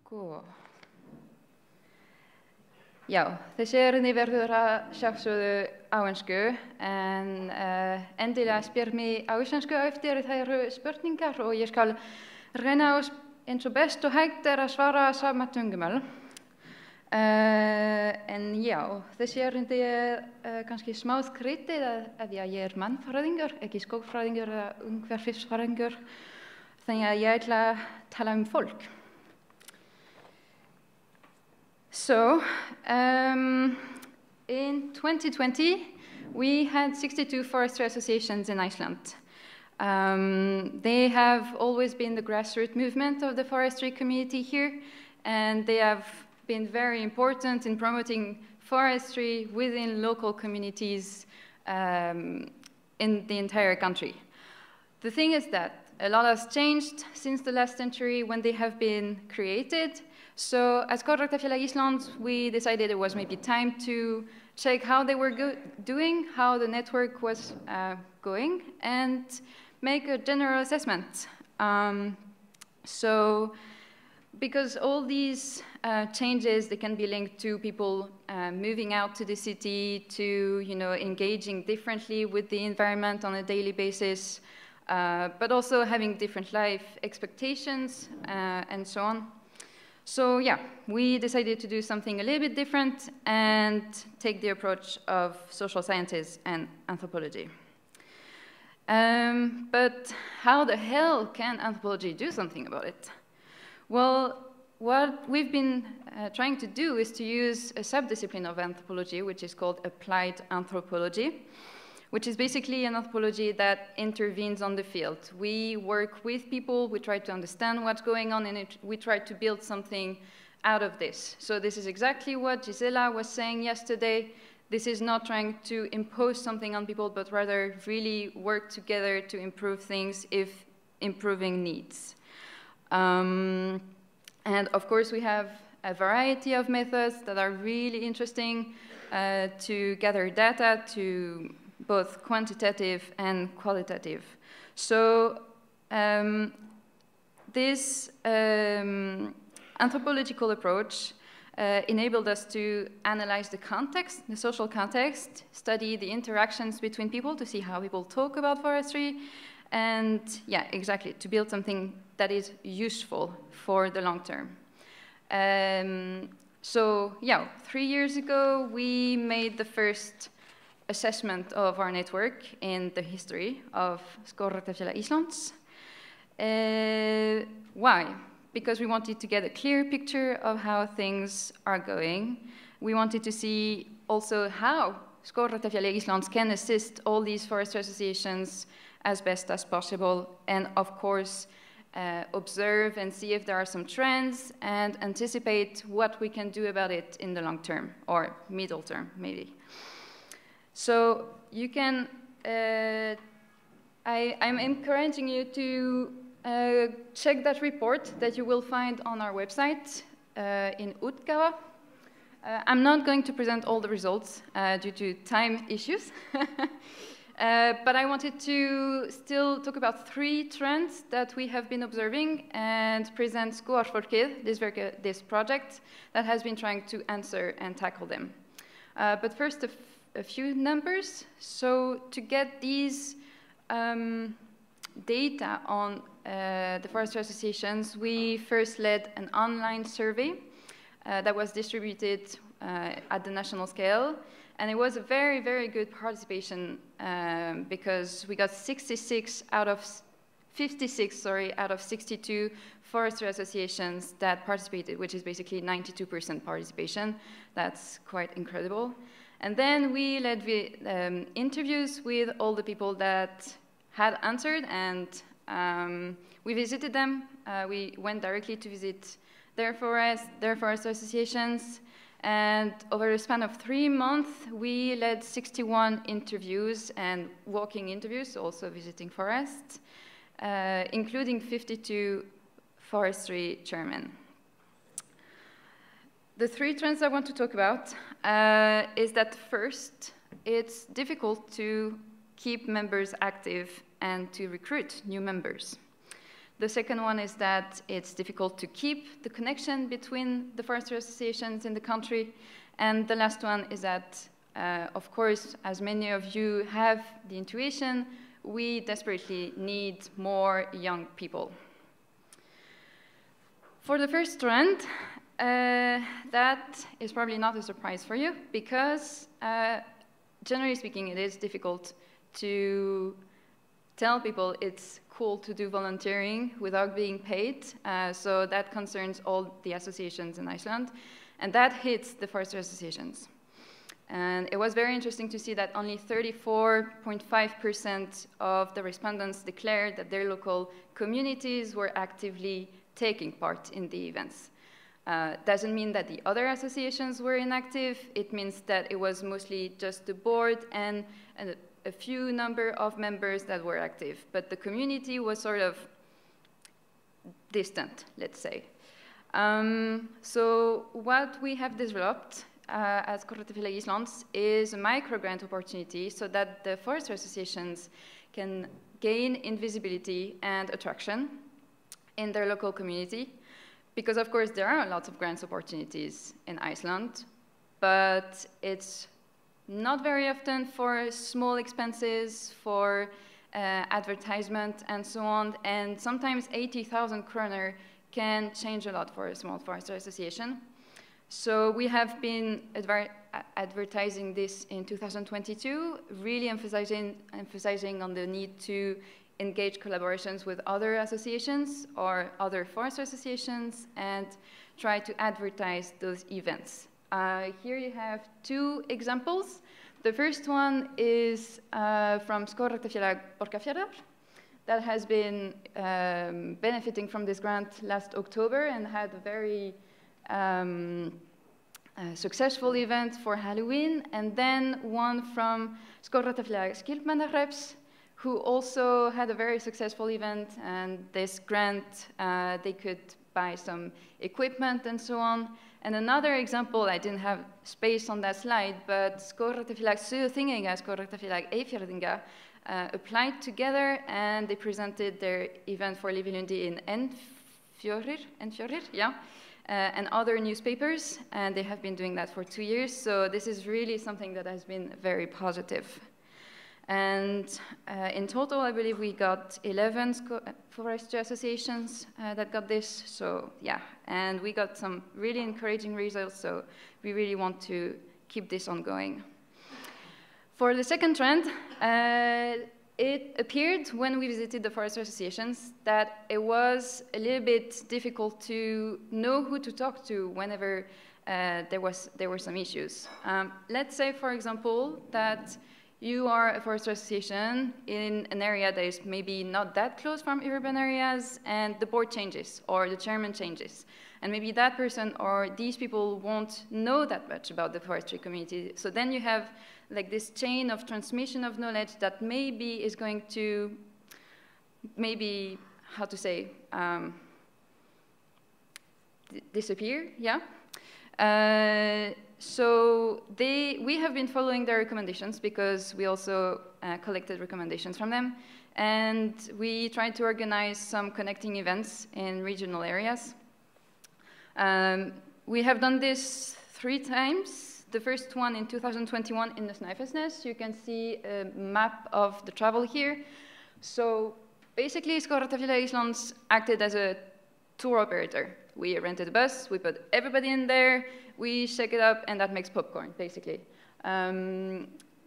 Sko. Já, þessi erindi verður að sjálfsögðu á ensku, en endilega spyr mig á íslensku eftir það eru spurningar og ég skal reyna eins og best og hægt að svara sama tungumál. En já, þessi erindi kannski smá skrítið að ég mannfræðingur, ekki skógfræðingur eða umhverfisfræðingur, þannig að ég ætla að tala fólk. So, in 2020, we had 62 forestry associations in Iceland. They have always been the grassroots movement of the forestry community here, and they have been very important in promoting forestry within local communities in the entire country. The thing is that a lot has changed since the last century when they have been created. So at Skógræktarfélag Íslands, we decided it was maybe time to check how they were doing, how the network was going, and make a general assessment. So, because all these changes, they can be linked to people moving out to the city, to engaging differently with the environment on a daily basis, but also having different life expectations and so on. So yeah, we decided to do something a little bit different and take the approach of social sciences and anthropology. But how the hell can anthropology do something about it? Well, what we've been trying to do is to use a subdiscipline of anthropology, which is called applied anthropology, which is basically an anthropology that intervenes on the field. We work with people, we try to understand what's going on in it, we try to build something out of this. So this is exactly what Gisela was saying yesterday. This is not trying to impose something on people, but rather really work together to improve things if improving needs. And of course, we have a variety of methods that are really interesting to gather data, to both quantitative and qualitative. So this anthropological approach enabled us to analyze the context, the social context, study the interactions between people to see how people talk about forestry, and yeah, exactly, to build something that is useful for the long term. So yeah, 3 years ago, we made the first assessment of our network in the history of Skógræktarfélag Íslands. Why? Because we wanted to get a clear picture of how things are going. We wanted to see also how Skógræktarfélag Íslands can assist all these forestry associations as best as possible, and of course, observe and see if there are some trends and anticipate what we can do about it in the long term, or middle term, maybe. So you can, I'm encouraging you to check that report that you will find on our website in útgáfa. I'm not going to present all the results due to time issues, but I wanted to still talk about 3 trends that we have been observing and present Skógarfólkið, this project that has been trying to answer and tackle them. But first, a few numbers. So to get these data on the forestry associations, we first led an online survey that was distributed at the national scale, and it was a very, very good participation because we got 56 out of 62 forestry associations that participated, which is basically 92% participation. That's quite incredible. And then we led interviews with all the people that had answered, and we visited them. We went directly to visit their forest associations, and over a span of 3 months, we led 61 interviews and walking interviews, also visiting forests, including 52 forestry chairmen. The 3 trends I want to talk about is that first, it's difficult to keep members active and to recruit new members. The second one is that it's difficult to keep the connection between the forestry associations in the country. And the last one is that, of course, as many of you have the intuition, we desperately need more young people. For the first trend, that is probably not a surprise for you, because generally speaking, it is difficult to tell people it's cool to do volunteering without being paid. So that concerns all the associations in Iceland, and that hits the forestry associations. And it was very interesting to see that only 34.5% of the respondents declared that their local communities were actively taking part in the events. Doesn't mean that the other associations were inactive. It means that it was mostly just the board and a few number of members that were active, but the community was sort of distant, let's say. So what we have developed at Skógræktarfélagi Íslands is a micro-grant opportunity so that the forestry associations can gain invisibility and attraction in their local community, because of course there are lots of grants opportunities in Iceland, but it's not very often for small expenses, for advertisement and so on, and sometimes 80,000 kroner can change a lot for a small forestry association. So we have been advertising this in 2022, really emphasizing on the need to engage collaborations with other associations or other forestry associations and try to advertise those events. Here you have two examples. The first one is from Skógræktarfélag that has been benefiting from this grant last October and had a very successful event for Halloween. And then one from Skógræktarfélag, who also had a very successful event, and this grant, they could buy some equipment and so on. And another example, I didn't have space on that slide, but Skógræktarfélag Suðurþingeyinga, Skógræktarfélag Eyfirðinga applied together, and they presented their event for Lífeylundi in Fyrir, yeah, and other newspapers, and they have been doing that for 2 years. So this is really something that has been very positive. And in total, I believe we got 11 forestry associations that got this. So yeah, and we got some really encouraging results. So we really want to keep this ongoing. For the second trend, it appeared when we visited the forestry associations that it was a little bit difficult to know who to talk to whenever there were some issues. Let's say, for example, that you are a forestry association in an area that is maybe not that close from urban areas, and the board changes or the chairman changes. And maybe that person or these people won't know that much about the forestry community. So then you have like this chain of transmission of knowledge that maybe is going to, how to say, disappear, yeah? So we have been following their recommendations because we also collected recommendations from them, and we tried to organize some connecting events in regional areas. We have done this 3 times. The first one in 2021 in the Snæfellsnes. You can see a map of the travel here. So basically, Skógræktarfélagi Íslands acted as a tour operator. We rented a bus, we put everybody in there, we shake it up, and that makes popcorn, basically.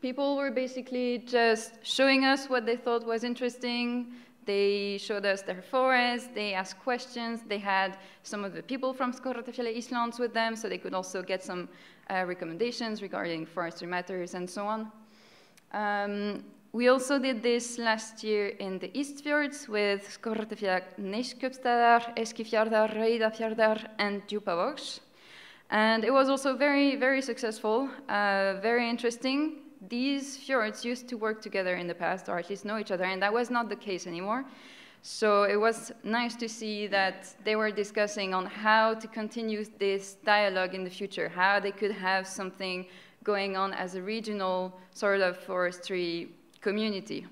People were basically just showing us what they thought was interesting. They showed us their forests, they asked questions, they had some of the people from Skógræktarfélagi Íslands with them, so they could also get some recommendations regarding forestry matters and so on. We also did this last year in the East Fjords with Skógræktarfélag Neskjöpstaðar, Eskifjarðar, Reyðarfjarðar, and Djúpavogs. And it was also very, very successful, very interesting. These fjords used to work together in the past, or at least know each other, and that was not the case anymore. So it was nice to see that they were discussing on how to continue this dialogue in the future, how they could have something going on as a regional sort of forestry community.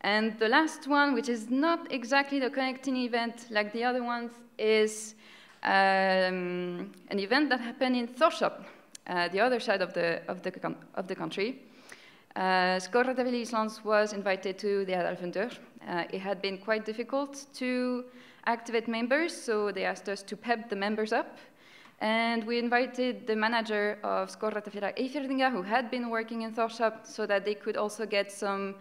And the last one, which is not exactly the connecting event like the other ones, is an event that happened in Þórshavn, the other side of the country. Skógræktarfélagi Íslands was invited to the aðalfundur. It had been quite difficult to activate members, so they asked us to pep the members up. And we invited the manager of Skógræktarfélagi Íslands, who had been working in Þórshavn, so that they could also get some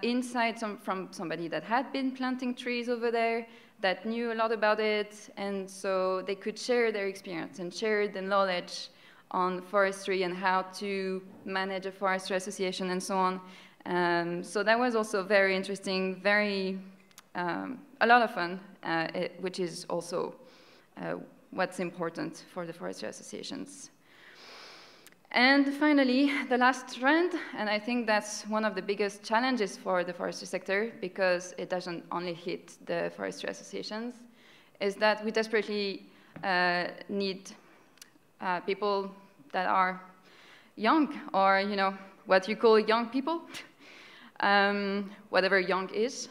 insights from somebody that had been planting trees over there, that knew a lot about it, and so they could share their experience and share the knowledge on forestry and how to manage a forestry association and so on. So that was also very interesting, a lot of fun, which is also what's important for the forestry associations. And finally, the last trend, and I think that's one of the biggest challenges for the forestry sector, because it doesn't only hit the forestry associations, is that we desperately need people that are young, or what you call young people, whatever young is.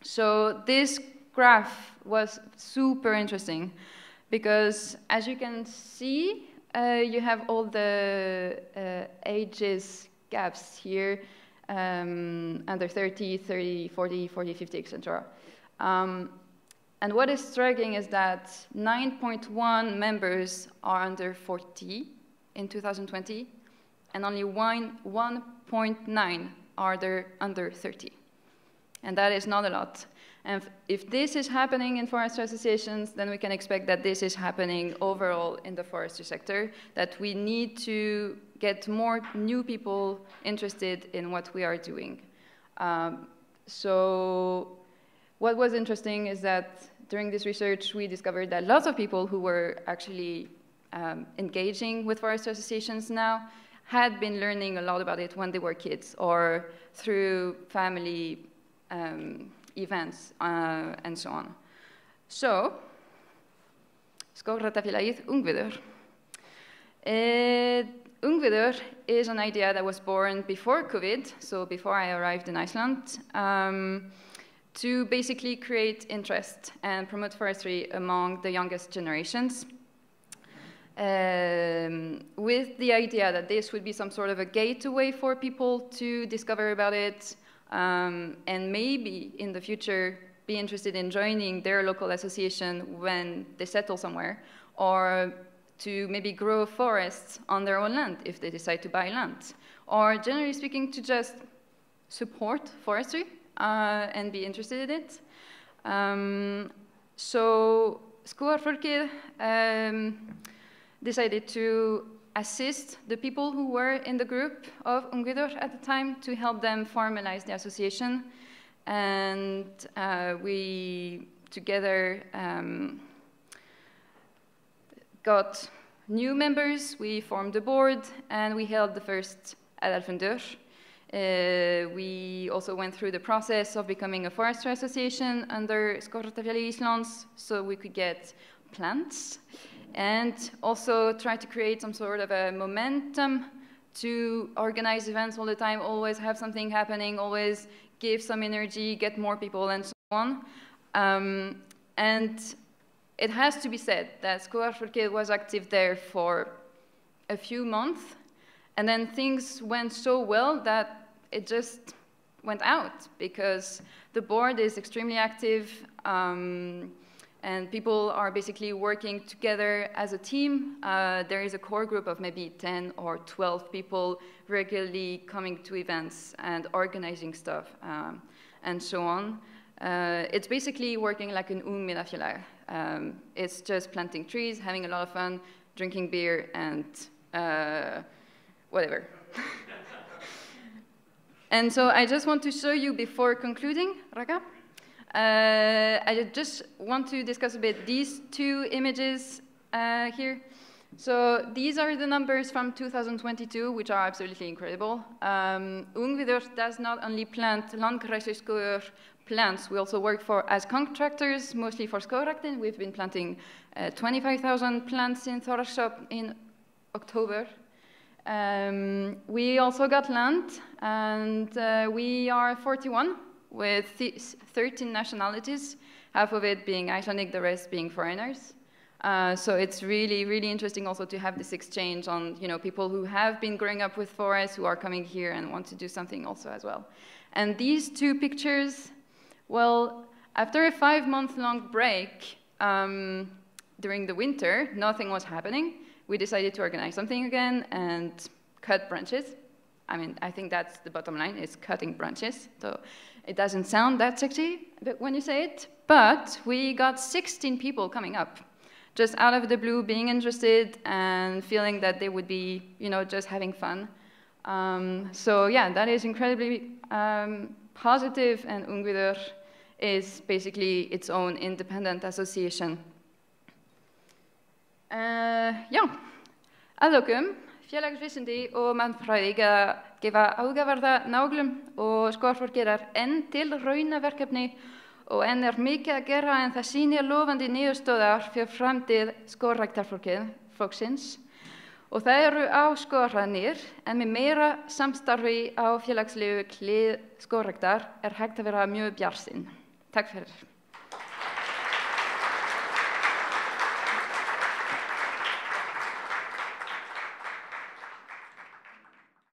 So this graph was super interesting, because as you can see, you have all the ages gaps here, under 30, 30, 40, 40, 50, etc. And what is striking is that 9.1 members are under 40 in 2020, and only 1.9 are there under 30. And that is not a lot. And if this is happening in forestry associations, then we can expect that this is happening overall in the forestry sector, that we need to get more new people interested in what we are doing. So what was interesting is that during this research, we discovered that lots of people who were actually engaging with forestry associations now had been learning a lot about it when they were kids, or through family events and so on. So, Skógræktarfélagið ungviður. Ungviður is an idea that was born before COVID, so before I arrived in Iceland, to basically create interest and promote forestry among the youngest generations, with the idea that this would be some sort of a gateway for people to discover about it, and maybe in the future be interested in joining their local association when they settle somewhere, or to maybe grow forests on their own land if they decide to buy land, or generally speaking, to just support forestry and be interested in it. So Skógarfólkið decided to assist the people who were in the group of ungviður at the time to help them formalize the association. And we together got new members, we formed a board, and we held the first aðalfundur. We also went through the process of becoming a forestry association under Skógræktarfélagi Íslands, so we could get plants, and also try to create some sort of a momentum to organize events all the time, always have something happening, always give some energy, get more people, and so on. And it has to be said that Skógarfólkið was active there for a few months, and then things went so well that it just went out, because the board is extremely active, and people are basically working together as a team. There is a core group of maybe 10 or 12 people regularly coming to events and organizing stuff, and so on. It's basically working like an ungmennafélag. It's just planting trees, having a lot of fun, drinking beer, and whatever. And so I just want to show you before concluding, Raka. I just want to discuss a bit these two images here. So these are the numbers from 2022, which are absolutely incredible. Ungviður does not only plant landgræðsluskógur plants, we also work as contractors, mostly for Skógræktin. We've been planting 25,000 plants in Þórshavn in October. We also got land, and we are 41 with 13 nationalities, half of it being Icelandic, the rest being foreigners. So it's really, really interesting also to have this exchange on, people who have been growing up with forests, who are coming here and want to do something also as well. And these two pictures, well, after a 5-month-long break during the winter, nothing was happening. We decided to organize something again and cut branches. I mean, I think that's the bottom line, is cutting branches. So it doesn't sound that sexy when you say it, but we got 16 people coming up, just out of the blue, being interested and feeling that they would be, just having fun. So yeah, that is incredibly positive, and Ungviður is basically its own independent association. Já, að lokum, félagsvísindi og mannfræði gefa áhugaverða nálgun og Skógarfólkið enn til raunaverkefni og enn mikið að gera, en það sýnir lofandi niðurstöður fyrir framtíð skógræktarfólksins. Og það eru áskoranir, en með meira samstarfi á félagslegu hlið skógræktar hægt að vera mjög bjartsýn. Takk fyrir.